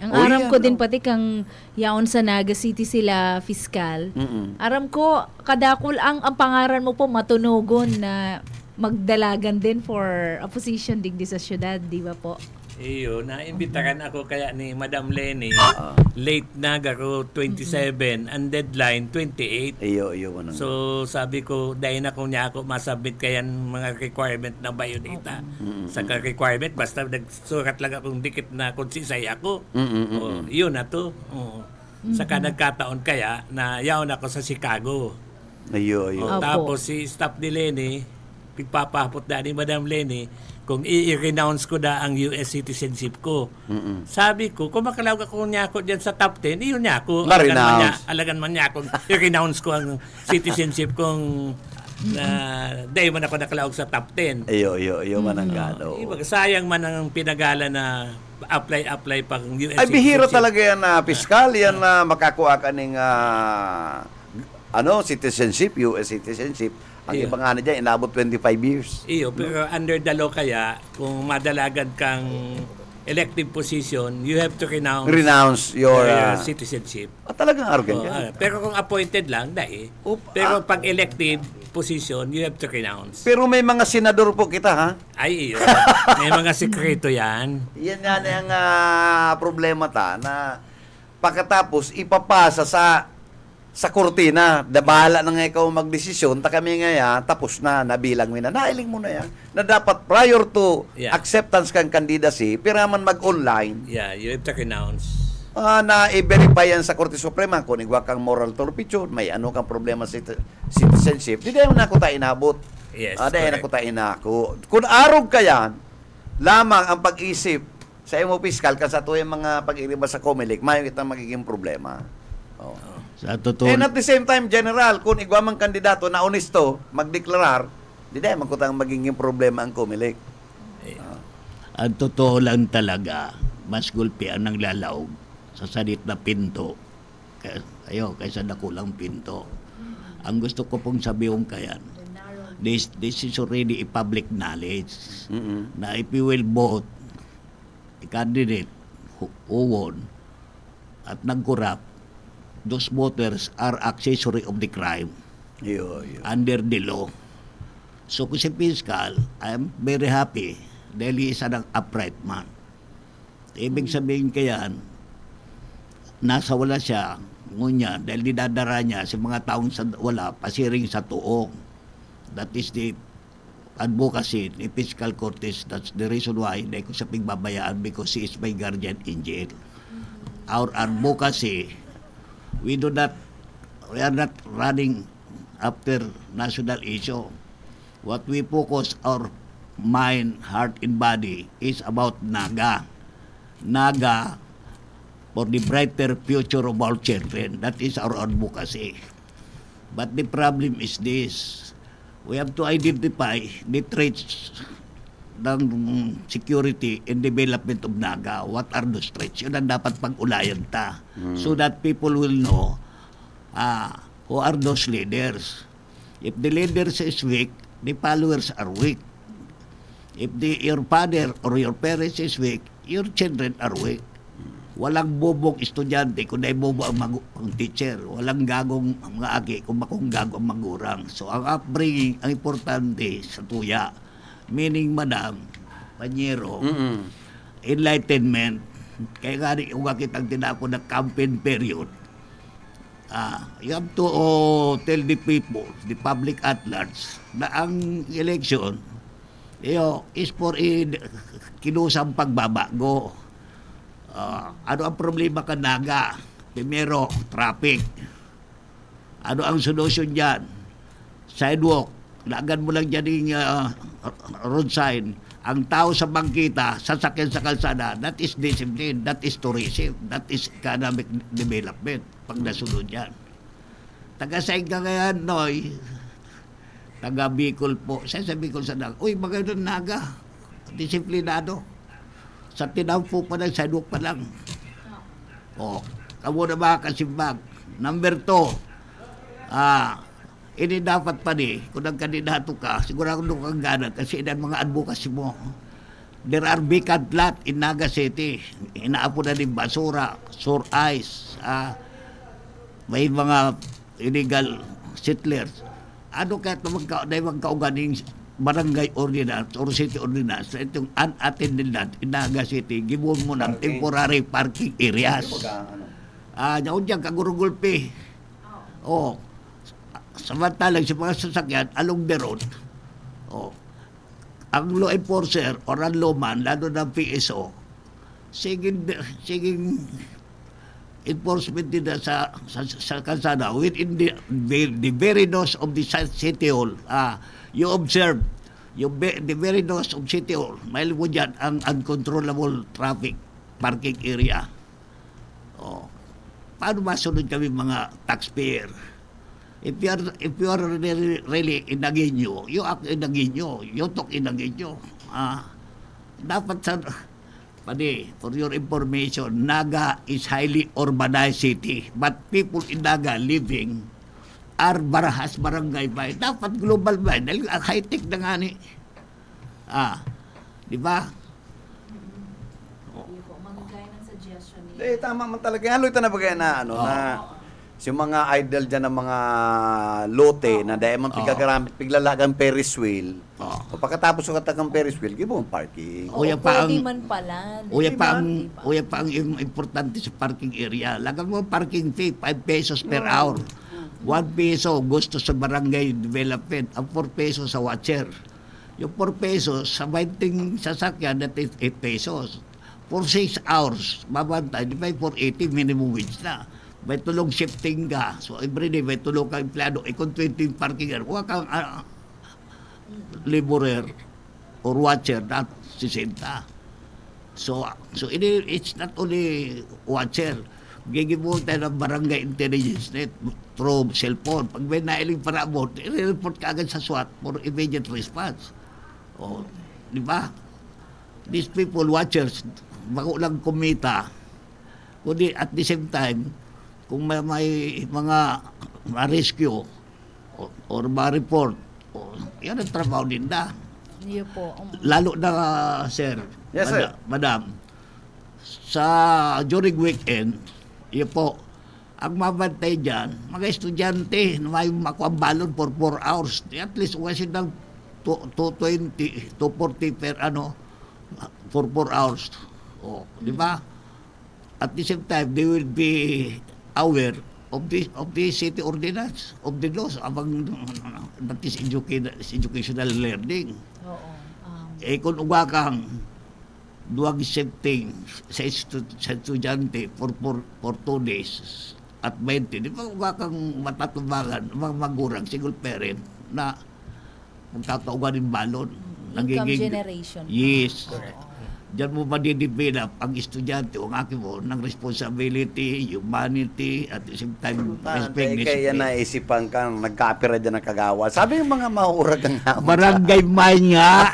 Oh, aram yan, ko din pati kang yaon sa Naga City sila Fiscal. Aram ko kadakol ang pangaran mo po matunugon na magdalagan din for a position digdi sa syudad, di ba po? Iyo, naimbitaran ako kaya ni Madam Lenny. Late na garo 27, ang deadline 28. Iyo. So sabi ko, dahil na kung niya ako masubmit kayan mga requirement na biodata. Sa requirement, basta nagsurat lang akong dikit na konsisay ako. Yun na to. Saka nagkataon kaya na yaon ako sa Chicago. Ayo. Opo. Tapos si staff ni Lenny, pigpapahapot na ni Madam Lenny, kung i-renounce ko na ang US citizenship ko. Sabi ko, kung makalawag ako niya ako dyan sa top 10, iyon niya ako. Ma-renounce. Alagan man niya kung i-renounce ko ang citizenship kong na dahil man ako nakalawag sa top 10. Iyo mananggado. Sayang man ang pinagala na apply pang US Ay, bihira citizenship. talaga yan na piskal, yan na makakuha ka ng citizenship, US citizenship. Ang Iyo. ibang ano dyan, inabot 25 years. Iyo, pero under the law kaya, kung madalagan kang elective position, you have to Renounce your... citizenship. talagang arrogant Oh, yan. pero kung appointed lang, dahil. Pero pag elective position, you have to renounce. Pero may mga senador po kita, ha? Ay, iyo. May mga sekreto yan. Yan nga na yung problema na pagkatapos ipapasa sa kortina, bahala na nga ikaw magdesisyon, ta kami nga yan, tapos na, nabilang mo na, nailing mo na yan, na dapat prior to Yeah. acceptance kang candidacy, piraman mag-online, Yeah, you have to renounce. na i-verify yan sa Korte Suprema, kung igwa kang moral turpitude, may ano kang problema sa citizenship, di dahil na ako tayo inabot. Yes, Dahil na correct. ako tayo inako. Kung arog ka yan, lamang ang pag-isip sa imo piskal, kasi ito yung mga pag-iriba sa COMELEC, may kitang magiging problema. Oh. Sa totoo, And at the same time, General, kung igwa mang kandidato na honesto, magdeklarar, di dahil magkutang magiging problema ang COMELEC. ang totoo lang talaga, mas gulpi ang nanglalaog sa salit na pinto kaysa nakulang pinto. Ang gusto ko pong sabihin kayan, this is already a public knowledge na if you will vote a candidate who won at nag-corrupt, those voters are accessory of the crime Yo. under the law. So kung si Fiscal, I'm very happy dahil isa ng upright man. Ibig sabihin kayan, nasa wala siya, ngunya, dahil dinadara niya sa mga taong wala, pasiring sa tuong. That is the advocacy ni Fiscal Cortez. That's the reason why hindi ko siya pigbabayaan, because he is my guardian angel. Our advocacy, we are not running after national issue. What we focus our mind, heart, and body is about Naga. Naga for the brighter future of our children. That is our advocacy. But the problem is this. We have to identify the traits ng security and development of Naga. What are those traits? Yun ang dapat pag-ulayan ta. So that people will know who are those leaders. If the leaders is weak, the followers are weak. If your father or your parents is weak, your children are weak. Walang bobong estudyante kung dahil bobo ang teacher. Walang gagong mga agi kung bakong gago ang magurang. So ang upbringing, ang importante sa tuya. Meaning, Madam, Panyero, enlightenment. Kaya nga rin kung bakit ang tinako na campaign period, you have to tell the people, the public at large, na ang election is for kinusang pagbabago. Ano ang problema ka, Naga? Primero, traffic. Ano ang solusyon dyan? Sidewalk. Lagan mo lang dyan yung road sign. Ang tao sa bangkita, sasakyan sa kalsada, that is discipline, that is tourism, that is economic development. Pag nasunod yan. Taga-saing ka ngayon, Noy. Taga-Bicol po. Sa Bicol sa Naga. Uy, magandang Naga. Disiplinado. Sa tinampo pa ng sidewalk pa lang. Kamo na ba kasimbag? Number 2, ini dapat pa kung nagkandidato ka, sigurado kang gana kasi ilan mga advocacy mo. There are vacant lot in Naga City. Inaapo na din basura, sore eyes, may mga illegal settlers. Ano kahit na magkauganing barangay ordinance or city ordinance, itong unattended land in Naga City, gibon mo ng temporary parking areas. Yaon dyan, kagurugulpi. Samantalang sa mga sasakyan, along the road, ang law enforcer or ang lawman, lalo ng PSO, siging enforcement din sa kalsada within the very nose of the City Hall. You observe the very nose of City Hall, mahal mo dyan ang uncontrollable traffic parking area. Paano masunod kami mga taxpayer? If you are really in Aguinaldo, you act in Aguinaldo, you talk in Aguinaldo. Dapat for your information, Naga is highly urbanized city, but people in Naga living are barahas barangay ba? Dapat global ba? Dahil high-tech na nga ni. Di ba? Tama man talaga. Haloy ito na bagay na, na yung mga idol dyan ng mga lote na dahil man pigagaramit, piglalagang Ferris wheel. O pagkatapos yung katagang Ferris wheel, give mo parking. Pwede man pala. Uya pa ang importante sa parking area. Lagang mo parking fee, 5 pesos per hour. 1 peso gusto sa barangay development, ang 4 pesos sa watcher. Yung 4 pesos sa 20 sasakyan, that is 8 pesos. For 6 hours, babantay, di ba 480 minimum wage na. May tulong shifting ka. So everyday may tulong ka empleyado. Kung 20 parking huwag kang laborer or watcher na 60. So it's not only watcher. Gigibon tayo ng barangay intelligence net through cellphone. Pag may nailing parabot, i-report ka agad sa SWAT for immediate response. Di ba? These people, watchers, bako lang kumita. Kundi at the same time, kung may mga ma-rescue or ma-report, yan ang trabaho din na. Yun po. Lalo na, sir, Yes, sir. Madam, sa during weekend, yun po, ang mabantay dyan, mga estudyante na may makuha balon for 4 hours. At least, kasi ng 220, 240 per for 4 hours. Di ba? At the same time, they will be aware of the city ordinance, of the laws, among that is educational learning. Kung uga kang duwag setting sa estudyante for 2 days at 20, di ba uga kang matatubangan, mga magurang, single parent, na magtataugan ng balon. Income generation. Yes. Diyan mo madidevelop ang estudyante o ang akin mo ng responsibility, humanity, at the same time, respect. Kaya naisipan kang nagkapira dyan ng kagawa. Sabi ng mga mahurag ang hamon. Barangay man nga.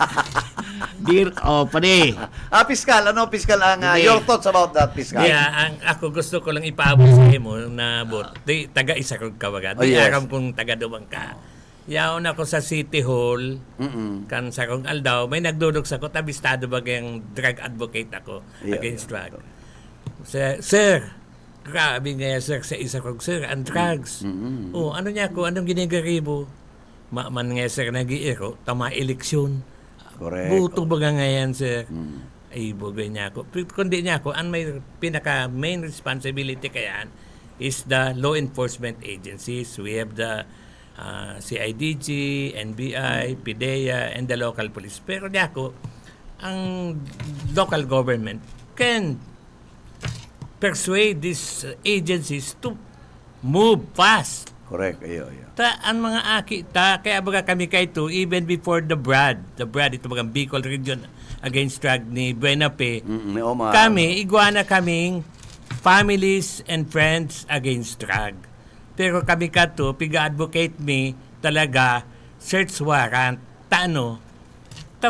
Dear, pare. Piskal, piskal ang your thoughts about that, Piskal? Yeah, ako gusto ko lang ipaabot sa mo na bot. Taga-isa kong kawagan. Yes. Aram kong taga-dumang ka. Yaon ako sa City Hall, kan sa kong aldaw, may nagdudog sa ko, tabistado bagang drug advocate ako against drug. Sir, grabe nga sir, sa isa kong sir, ang drugs. Ano niya ko, anong ginigaribo? Man nga sir, nag-iiro, tama eleksyon. Correct. Buto baga nga yan sir. Ay, bugay niya ako. Kundi niya ako, ang may pinaka-main responsibility kayan is the law enforcement agencies. We have the CIDG, NBI, PIDEA, and the local police. Pero di ako, ang local government can persuade these agencies to move fast. Correct. Ayo. Ang mga aki, kaya baga kami kayo even before the BRAD, ito bagang Bicol Region Against Drug ni Buenape, kami, iguana kaming families and friends against drug. Pero kami kato, piga-advocate me talaga, search warrant,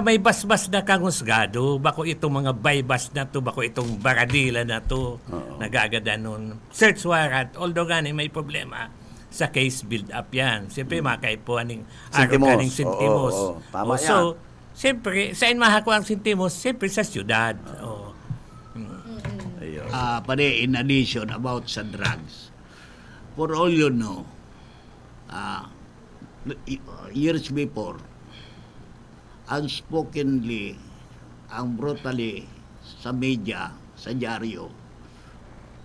may basbas na kang husgado, bako itong mga baybas na to, bako itong baradila na to, nagagada nun. Search warrant, although gani may problema sa case build-up yan. Siyempre, makaipuan ng araw ka ng sentimos. Tama yan. So, siyempre, saan mahakuha ang sentimos? Siyempre, sa syudad. Pare, in addition about sa drugs, for all you know, years before, unspokenly, ang brutally sa media, sa dyaryo,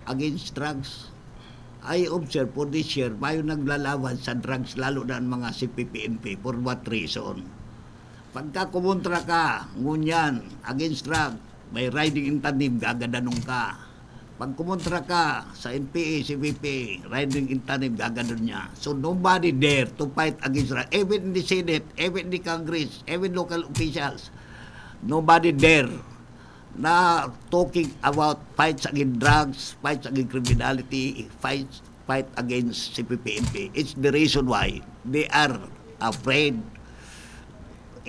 against drugs, I observe for this year, mayo naglalawan sa drugs, lalo na ang mga CPP-NP. For what reason? Pagka kumontra ka, ngunyan, against drug, may riding in tandem, gagadanong ka. Pag kumontra ka sa NPA, CBP, riding in tandem, gaganon niya. So nobody dare to fight against drugs. Even in the Senate, even in the Congress, even local officials, nobody dare na talking about fights against drugs, fights against criminality, fight against CPP-MP. It's the reason why they are afraid.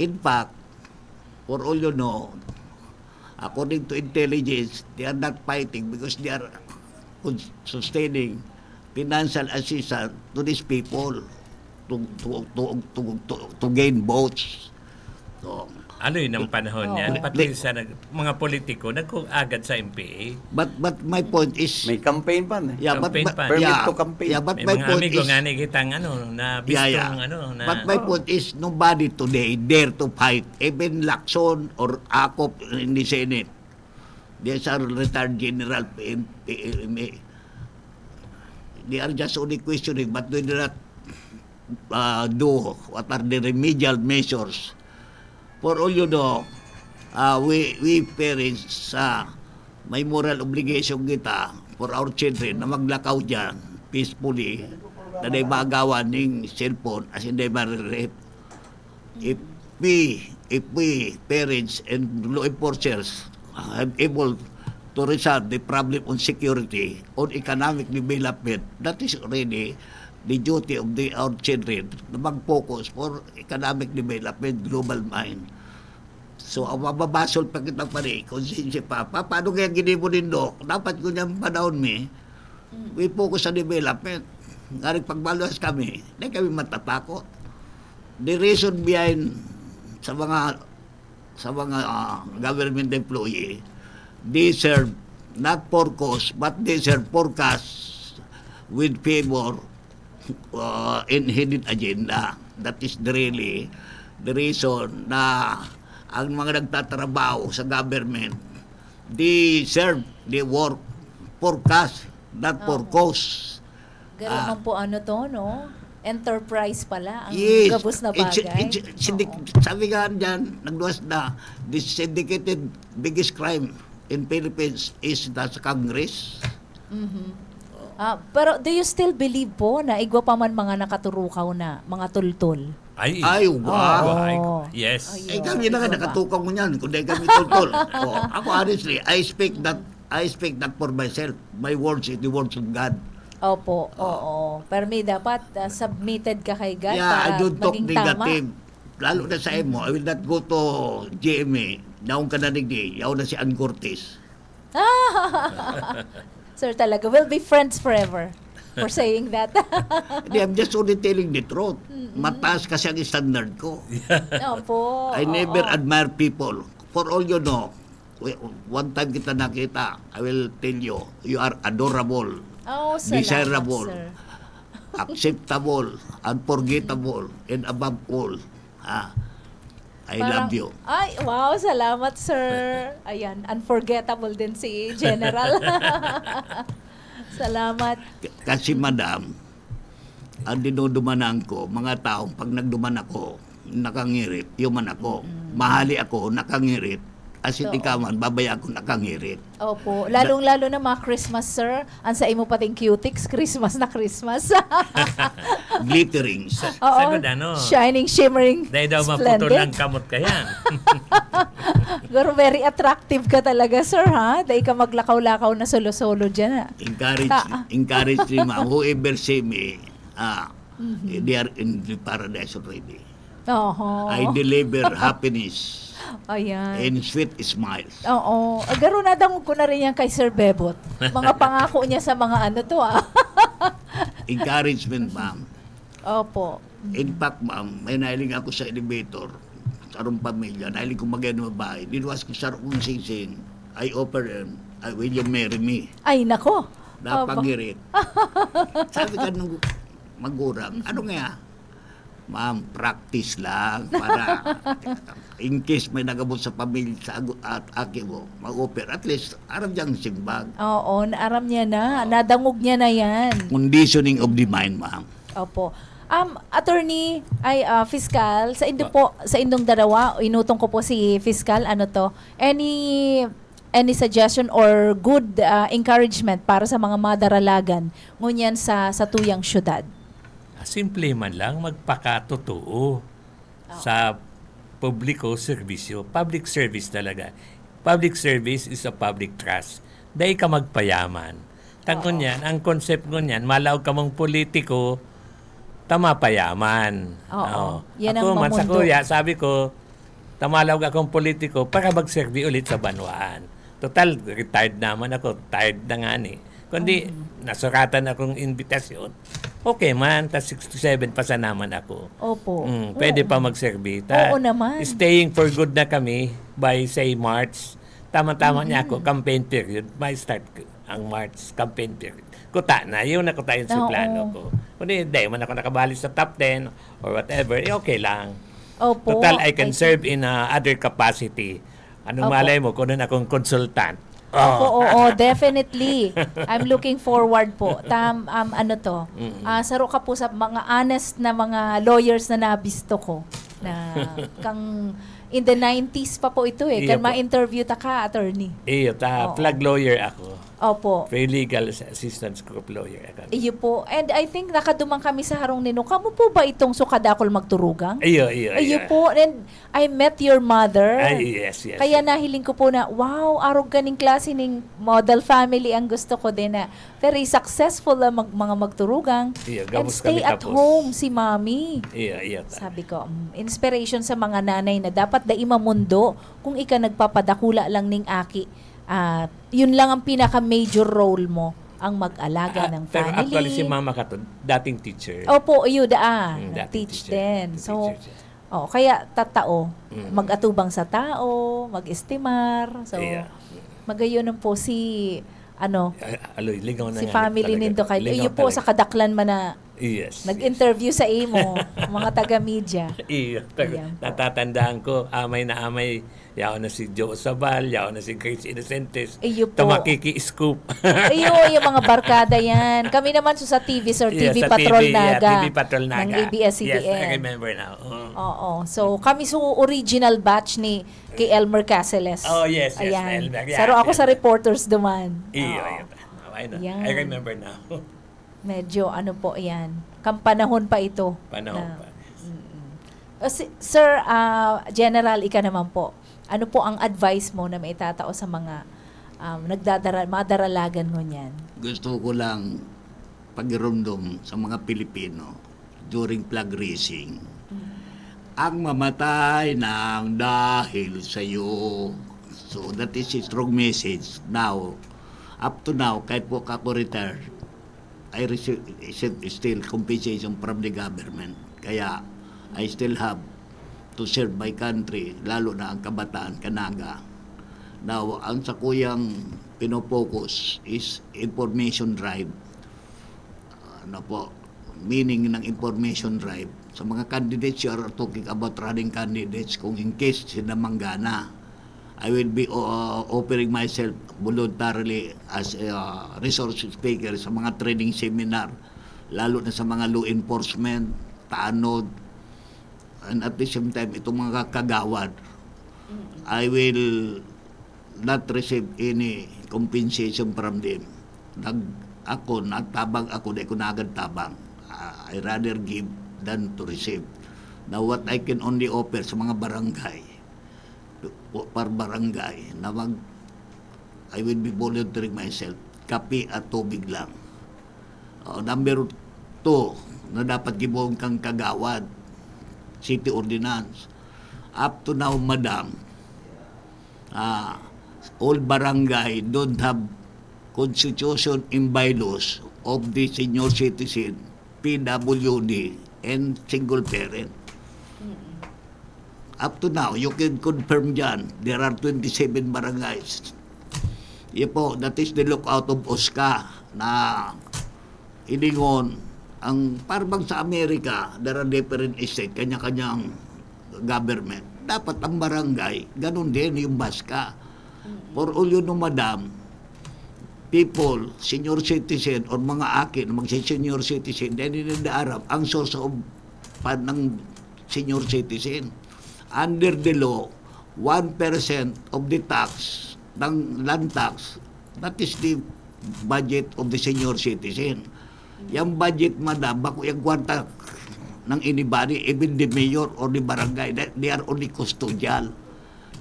In fact, for all you know, according to intelligence, they are not fighting because they are sustaining financial assistance to these people to gain votes. So, Ano yun ang panahon niyan? Oo. Pati sa mga politiko, nag-agad sa MPA. but my point is, May campaign pa eh. yeah, campaign pa. Permit yeah, to campaign. yeah, but May my mga point amigo is, nga nakitang na bistong na... But my point is, nobody today dare to fight. Even Lacson or Acop in the Senate. There's a retired general PMA. They are just only questioning, but they do not do what are the remedial measures. For all you know, we parents, may moral obligation kita for our children na maglakaw dyan peacefully na di magawa ng cellphone as hindi ma-rape. If we parents and law enforcers are able to resolve the problem on security, on economic development, that is already the duty of our children na mag-focus for economic development, global mind. So, ang mababasol pa kita pa rin, konsensya pa, paano kaya gini mo din, Dok? Dapat ko niyang panahon we focus sa development. Ngaring pagbaluas kami, hindi kami matatakot. The reason behind sa mga government employee, they serve not for cause, but they serve for cause with favor in hidden agenda. That is really the reason na ang mga nagtatrabaho sa government, they serve, they work for cause, not for cause. Ganun man po no? Enterprise pala ang Yes, gabos na bagay. sabi nga dyan, nagluwas na, the syndicated biggest crime in Philippines is sa Congress. Pero do you still believe po na igwa pa man mga nakaturukaw na, mga tultol? Ay, wow. Ay, yes. Ay, Kami na nga nakatukaw mo niyan, kundi kami tol-tol. Ako honestly, I speak not for myself. My words is the words of God. Opo, oo. Pero may dapat submitted ka kay God Yeah, I para don't talk maging tama. negative. Lalo na sa emo, I will not go to GMA. Naong kananig di, yaw na si Ann Cortez. Sir, talaga, we'll be friends forever for saying that. Hindi, I'm just only telling the truth. Mataas kasi ang standard ko. Opo. I never admire people. For all you know, one time kita nakita, I will tell you, you are adorable, Oh, salamat, desirable, sir. acceptable, unforgettable, and above all, I love you. Ay, wow, salamat, sir. Ayan, unforgettable din si General. Salamat. Kasi madam, ang dinudumanan ko, mga taong pag nagduman ako, nakangirit, yuman ako. Mahali ako, nakangirit. As in ikaw man, babaya ako nakangirit. Opo, lalong-lalo na mga Christmas, sir. Ang sa imo pating cutics, Christmas na Christmas. Glittering. Oo, Sagad, ano? shining, shimmering, Dahil daw maputol splendid. ng kamot ka yan. Pero very attractive ka talaga, sir, ha? Dahil ka maglakaw-lakaw na solo-solo dyan, ha? Encourage ni ma'am, whoever see me, they are in the paradise already. Oo. I deliver happiness Ayan. and sweet smiles. Oo. Agaro na dangog ko na rin yan kay Sir Bebot. Mga pangako niya sa mga ano to, ah. Encouragement, ma'am. Opo. In fact, ma'am, may nailing ako sa elevator sa arong pamilya. Nailing ko magano bahay. Dinuwas ko sa arong sing-sing. I offer them, will you marry me? Ay, nako. Napangirit. Sabi ka nung magurang, ano nga? Ma'am, practice lang para in case may nagabot sa pamilya sa at aki mo, mag-offer. At least, aram diyang simbag. Oo, naaram niya na. Nadangog niya na yan. Conditioning of the mind, ma'am. Opo. Attorney, fiscal, sa indong dalawa, inutong ko po si fiscal, ano to, any any suggestion or good encouragement para sa mga madaralagan ngunyan sa tuyang syudad? Simple man lang, magpakatotoo sa publiko serbisyo. Public service talaga. Public service is a public trust. Dahil ka magpayaman. Tangkon yan, ang concept ko niyan, malaw ka mong politiko, tama payaman. Oo. Yan ako ang man sa mamundo. kuya, sabi ko, tamalaw akong politiko para magservi ulit sa banwaan. Total, retired naman ako. Tired na nga ni. Kundi, nasuratan akong invitasyon. Okay man, tas 67 pa sa naman ako. Opo. Pwede pa magservi. Oo naman. Staying for good na kami by, say, March. Tama-tama niya ako, campaign period. May start ang March campaign period. Kuta na, yun na kuta yun sa plano ko. Kundi, dahil man ako nakabali sa top 10 or whatever, okay lang. Opo. Total, I can serve in other capacity. Anong Opo. malay mo, kung nun akong consultant. Opo, oo, definitely. I'm looking forward po. Saro ka po sa mga honest na mga lawyers na nabisto ko. Na kang in the 90s pa po ito eh. Iya Kan po. ma-interview ta ka, attorney. Iyo, Oo. flag lawyer ako. Opo. Legal assistance group lawyer ako. Iyo po. And I think nakadumang kami sa harong nino. Kamu po ba itong sukadakol magturugang? Iyo. Po. And I met your mother. Ay, yes. Kaya nahiling ko po na, wow, arog ganing klase ning model family ang gusto ko din na very successful na mga magturugang. Iyo, And gabos stay kami at tapos. home si mami. Iyo. Sabi ko, inspiration sa mga nanay na dapat da imamundo kung ika nagpapadakula lang ning aki. Yun lang ang pinaka-major role mo, ang mag-alaga ng Pero family. actually si mama ka to, dating teacher. Opo, yun dating teach teacher. din. Teacher So, siya. kaya tatao, mag-atubang sa tao, mag-estimar. So, Yeah. magayon po si Aloy, ligaw na si nga family talaga. nindo kay Ligaw iyo po talaga. sa kadaklan man na Yes. nag-interview sa imo, mga taga-media. Iyo. Ayan po. Natatandaan ko, amay na amay. Yaw na si Joe Sabal, yaw na si Grace Innocentes. Iyo po. Tamakiki-scoop. Iyo, yung mga barkada yan. Kami naman sa TV, sir, TV Sa Patrol TV, Naga. TV Patrol Naga. Ng ABS-CBN. Yes, I remember now. Oo. So, kami sa original batch ni kay Elmer Caceres. Oh, yes, Ayan. Elmer. Yeah, Saro ako yeah. sa reporters duman. Iyo. Oo. I know. Yan. I remember now. Medyo po yan. Kampanahon pa ito. Panahon pa. Sir, General, ika naman po. Ano po ang advice mo na maitatao sa mga madaralagan mo niyan? Gusto ko lang pagirumdum sa mga Pilipino during flag raising. Ang mamatay ng dahil sa iyo. So that is a strong message. Now, up to now, kahit po ako retired, I receive still compensation from the government. Kaya I still have to serve my country, lalo na ang kabataan, Kanaga. Now, ang sa kuyang pinopokus is information drive. Meaning ng information drive. Sa mga candidates, you are talking about running candidates. Kung in case sila manggana, I will be offering myself voluntarily as a resource speaker sa mga training seminar, lalo na sa mga law enforcement, tanod, and at the same time, itong mga kagawad, I will not receive any compensation from them. Natabang ako, di ko na agad tabang. I rather give than to receive. Now, what I can only offer sa mga barangay, per barangay, I will be volunteering myself, kape at tubig lang. Number 2, na dapat gibong kang kagawad, city ordinance. Up to now, madam, all barangay don't have constitution and bylaws of the senior citizen, PWD, and single parent. Up to now, you can confirm dyan, there are 27 barangays. That is the lookout of OSCA na iningon ang parang sa Amerika, there are different state, kanya-kanyang government. Dapat ang barangay, ganun din yung BASCA. For all you know, madam, people, senior citizen, or mga akin, magsi-senior citizen, then in the Arab, ang source of fund ng senior citizen. Under the law, 1% of the tax ng land tax, that is the budget of the senior citizen. Yung budget, madam, bako yung kwarta ng anybody, even the mayor or the barangay, they are only custodial.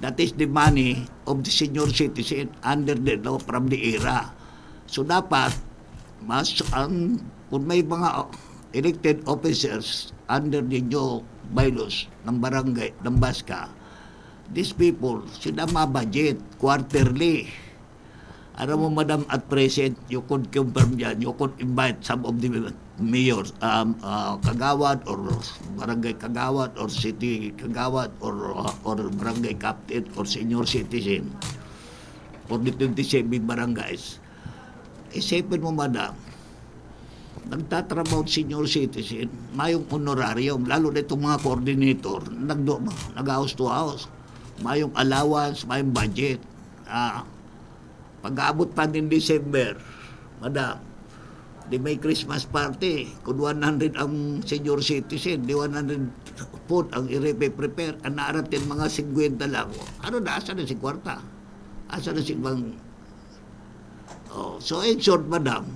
That is the money of the senior citizen under the law from the era. So dapat, kung may mga elected officers under the new bylaws ng barangay, ng Basca, these people should have a budget quarterly. Alam mo, madam, at present, you could confirm yan, you could invite some of the mayors, kagawad or barangay kagawad or city kagawad or barangay captain or senior citizen for the 27 barangays. Isipin mo, madam, nagtatrabaho senior citizen, mayong honorarium, lalo na itong mga coordinator, nag-house to house, mayong allowance, mayong budget. Pag-aabot pa din December, madam, di may Christmas party, kung 100 ang senior citizen, di 100 food ang i-prepare, ang naarating mga 50 lang. Ano na, asa na si kwarta? Asa na si bang... So in short, madam,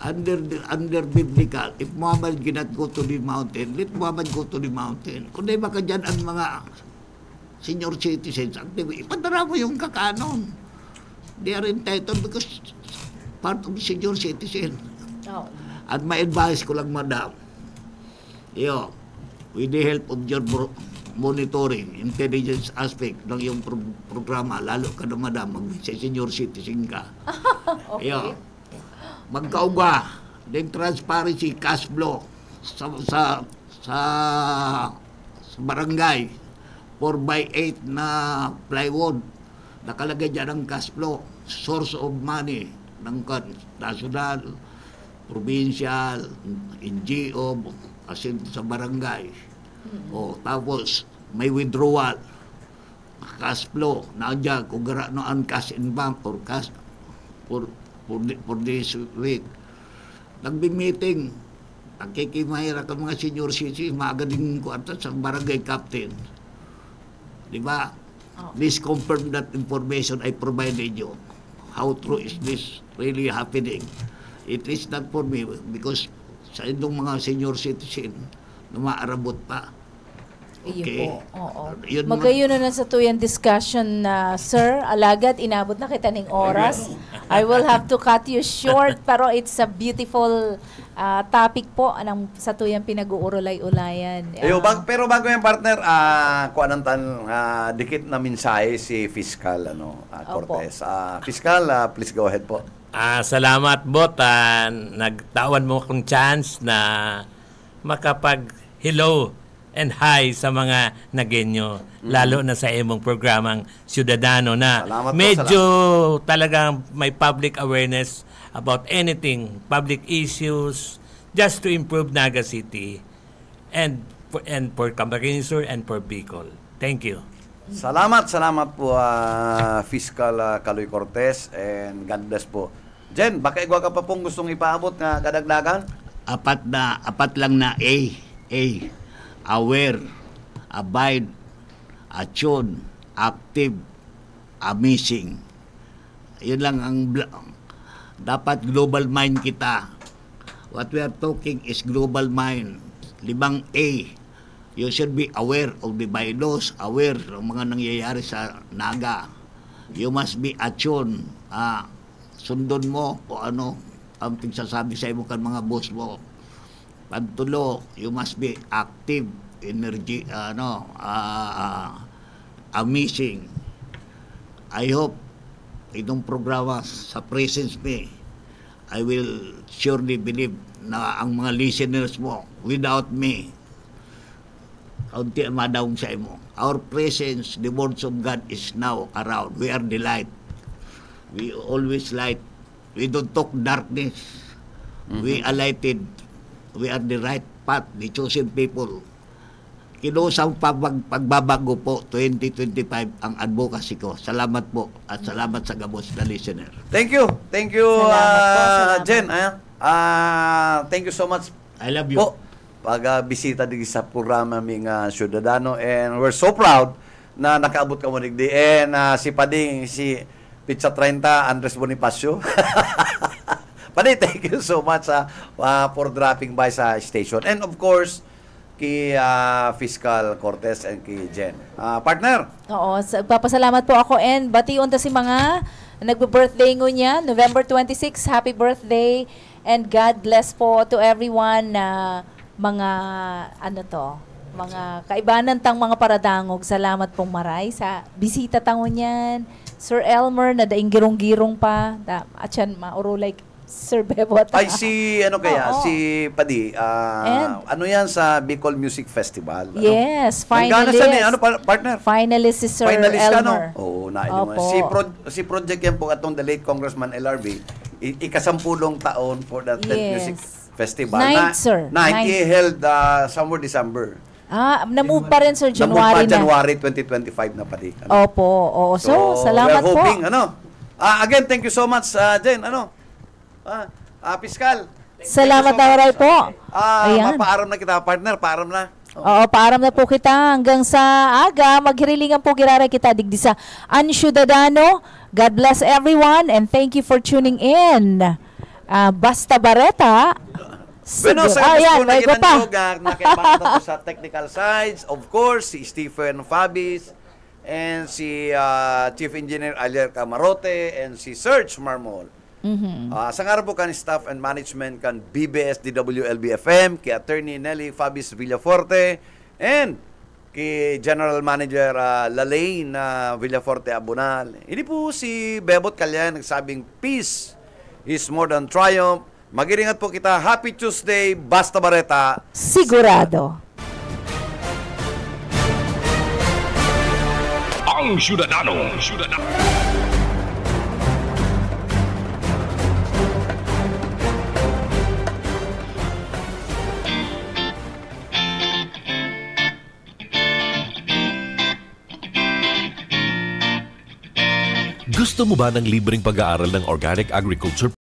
under biblical, if Muhammad cannot go to the mountain, let Muhammad go to the mountain. Kung di baka dyan ang mga senior citizens, ipadara mo yung kakanon. They are entitled because part of the senior citizen. Oh. At may advice ko lang, madam, with the help of your monitoring, intelligence aspect ng iyong programa, lalo ka na, madam, mag-senior citizen ka. Okay. Magkauga, then transparency, cash flow sa barangay, 4x8 na plywood, nakalagay dyan ang cash flow, source of money ng national, provincial, NGO, asin sa barangay. Tapos may withdrawal, cash flow, nandiyan kung no ang cash in bank or cash for this week. Nagbi-meeting, nakikimahira ka mga senior citizens, magaling ko sa barangay captain. Di ba? Please confirm that information I provided you. How true is this really happening? It is not for me because sa inyong mga senior citizen na maarabot pa. Okay. Iyo po. Oo. Magayon na sa tuyang discussion na, sir, alagad, inabot na kita ng oras. I will have to cut you short, pero it's a beautiful topic po anang sa tuyang pinag-uurulay-ulayan. Pero bago yung partner, kuan dikit na mensahe si Fiscal Cortez. Fiscal, please go ahead po. Salamat, Bot. Nagtawan mo akong chance na makapag-hello and hi sa mga Nagenyo, lalo na sa imong programang Ciudadano na medyo talagang may public awareness about anything, public issues, just to improve Naga City and for Camarines Sur and for Bicol. Thank you. Salamat po Fiscal Kaloy Cortez, and God bless po. Jen, baka igwa ka pa pong gustong ipaabot na kadagdagan? Apat lang na A. Aware, abide, attune, active, amazing. Yun lang ang dapat global mind kita. What we are talking is global mind. 5 A. You should be aware of the bylaws, aware ng mga nangyayari sa Naga. You must be attune. Sundon mo o ano ang pagsasabi sa imo kan mga boss mo. Pantulo, you must be active, energy, amazing. I hope itong programa sa presence me, I will surely believe na ang mga listeners mo, without me, kaunti ang madaong sa imo. Our presence, the words of God is now around. We are the light. We always light. We don't talk darkness. We are lighted. We are the right path, the chosen people. Kinusang pagbabago po, 2025 ang advocacy ko. Salamat po at salamat sa gabos na listener. Thank you. Salamat po. Jen. Thank you so much. I love you. Po, pag-bisita din sa programa ming Ciudadano, and we're so proud na nakaabot ka mo digdi. And si Pading, si Pizza 30, Andres Bonifacio. Padi, thank you so much for dropping by sa station. And of course, kay Fiscal Cortez and kay Jen. Partner? Oo, papasalamat po ako and batiun ta si mga nagbe-birthday niya, November 26, happy birthday and God bless po to everyone na mga mga kaibanan tang mga paradangog. Salamat pong maray sa bisita tango niyan. Sir Elmer na daing girong-girong pa. At yan, maurulay Sir Bebot. Ay, si si Padi, And? ano yan sa Bicol Music Festival? Yes, Nanggana finalist. siya ni, partner? Finalist si Sir Finalist ka, no? Elmer. Oo, Opo. Si Project yan po atong the late Congressman LRB, ikasampulong taon for that Music Festival. Ninth, sir. Ninth, Ninth. held somewhere December. Na-move pa rin, Sir, Namove January pa na. January 2025 na pati. Opo, oo. So, salamat we're hoping, po. again, thank you so much, Jen. Piskal. Salamat na maray po. Ayan. Mapaaram na kita, partner. Paaram na. Oo, paaram na po kita hanggang sa aga. Maghirilingan po giraray kita digdi sa Ciudadano. God bless everyone and thank you for tuning in. Basta Bareta. Bueno, sa ayan, may iba pa. nakaibangan na sa technical sides. Of course, si Stephen Fabis and si Chief Engineer Alier Camarote and si Serge Marmol. Sa nga po kan staff and management kan BBS DWLB-FM, kay Attorney Nelly Fabis Villaforte and kay General Manager Lalaine Villaforte Abunal. Hindi po si Bebot Kalyan nagsabing peace is more than triumph. Mag-iringat po kita. Happy Tuesday, Basta Bareta. Sigurado. Ang Ciudadano. Gusto mo ba ng libreng pag-aaral ng Organic Agriculture